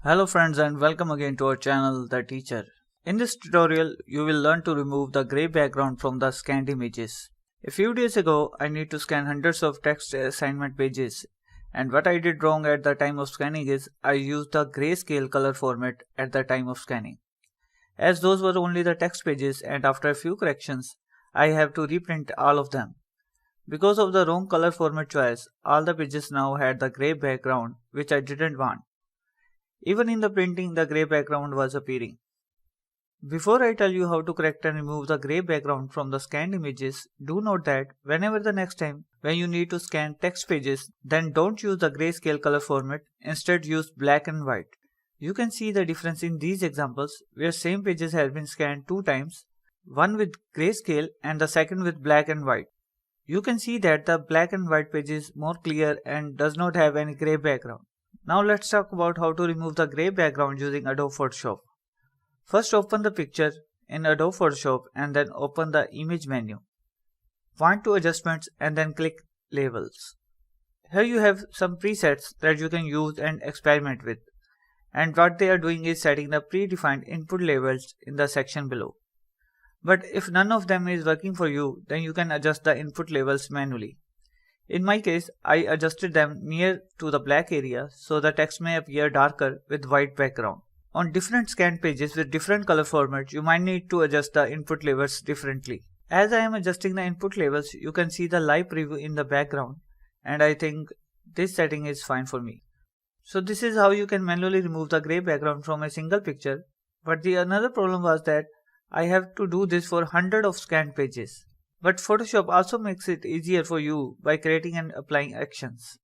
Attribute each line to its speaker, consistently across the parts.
Speaker 1: Hello friends and welcome again to our channel The Teacher. In this tutorial you will learn to remove the grey background from the scanned images. A few days ago I need to scan hundreds of text assignment pages, and what I did wrong at the time of scanning is I used the grayscale color format at the time of scanning. As those were only the text pages, and after a few corrections I have to reprint all of them. Because of the wrong color format choice, all the pages now had the grey background, which I didn't want. Even in the printing, the grey background was appearing. Before I tell you how to correct and remove the grey background from the scanned images, do note that whenever the next time when you need to scan text pages, then don't use the grayscale color format, instead use black and white. You can see the difference in these examples where same pages have been scanned two times, one with grayscale and the second with black and white. You can see that the black and white page is more clear and does not have any grey background. Now let's talk about how to remove the grey background using Adobe Photoshop. First open the picture in Adobe Photoshop and then open the image menu. Point to adjustments and then click labels. Here you have some presets that you can use and experiment with, and what they are doing is setting the predefined input labels in the section below. But if none of them is working for you, then you can adjust the input labels manually. In my case, I adjusted them near to the black area so the text may appear darker with white background. On different scanned pages with different color formats, you might need to adjust the input labels differently. As I am adjusting the input labels, you can see the live preview in the background, and I think this setting is fine for me. So this is how you can manually remove the grey background from a single picture, but the another problem was that I have to do this for hundreds of scanned pages. But Photoshop also makes it easier for you by creating and applying actions.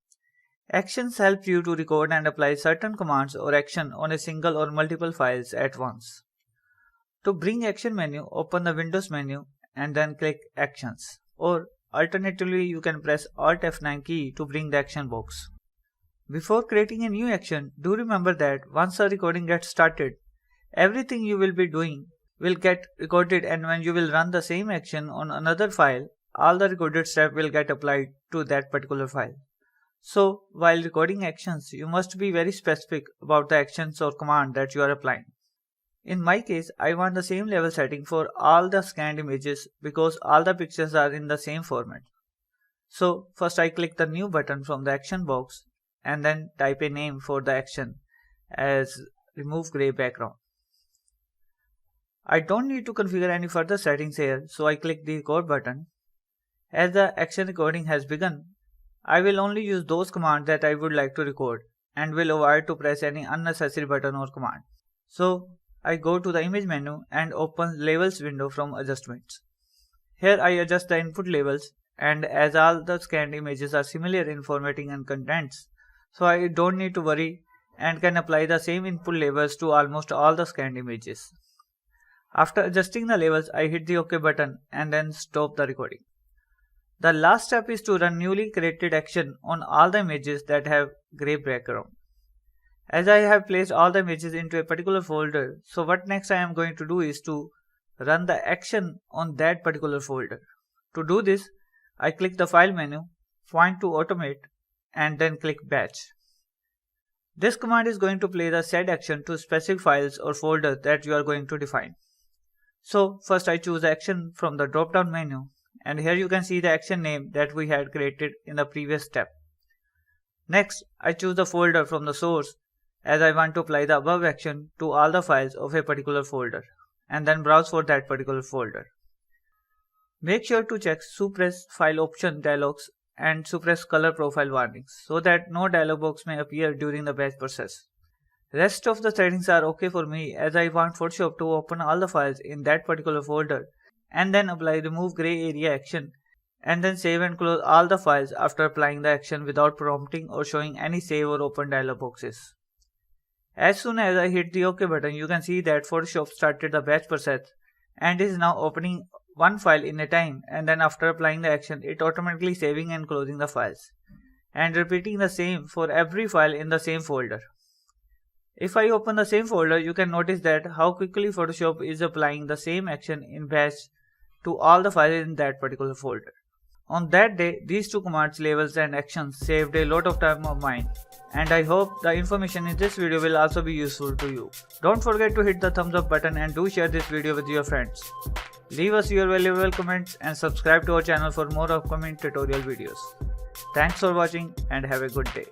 Speaker 1: Actions help you to record and apply certain commands or action on a single or multiple files at once. To bring action menu, open the Windows menu and then click Actions. Or alternatively, you can press Alt F9 key to bring the action box. Before creating a new action, do remember that once the recording gets started, everything you will be doing will get recorded, and when you will run the same action on another file, all the recorded steps will get applied to that particular file. So while recording actions, you must be very specific about the actions or command that you are applying. In my case, I want the same level setting for all the scanned images because all the pictures are in the same format. So first I click the new button from the action box and then type a name for the action as remove grey background. I don't need to configure any further settings here, so I click the record button. As the action recording has begun, I will only use those commands that I would like to record and will avoid to press any unnecessary button or command. So I go to the image menu and open labels window from adjustments. Here I adjust the input labels, and as all the scanned images are similar in formatting and contents, so I don't need to worry and can apply the same input labels to almost all the scanned images. After adjusting the labels, I hit the OK button and then stop the recording. The last step is to run newly created action on all the images that have grey background. As I have placed all the images into a particular folder, so what next I am going to do is to run the action on that particular folder. To do this, I click the File menu, point to Automate, and then click Batch. This command is going to play the said action to specific files or folders that you are going to define. So first I choose the action from the drop down menu, and here you can see the action name that we had created in the previous step. Next I choose the folder from the source as I want to apply the above action to all the files of a particular folder, and then browse for that particular folder. Make sure to check suppress file option dialogs and suppress color profile warnings so that no dialog box may appear during the batch process. Rest of the settings are okay for me as I want Photoshop to open all the files in that particular folder and then apply remove grey area action and then save and close all the files after applying the action without prompting or showing any save or open dialog boxes. As soon as I hit the OK button, you can see that Photoshop started the batch process and is now opening one file in a time, and then after applying the action it automatically saving and closing the files and repeating the same for every file in the same folder. If I open the same folder, you can notice that how quickly Photoshop is applying the same action in batch to all the files in that particular folder. On that day, these two commands, labels and actions, saved a lot of time of mine and I hope the information in this video will also be useful to you. Don't forget to hit the thumbs up button and do share this video with your friends. Leave us your valuable comments and subscribe to our channel for more upcoming tutorial videos. Thanks for watching and have a good day.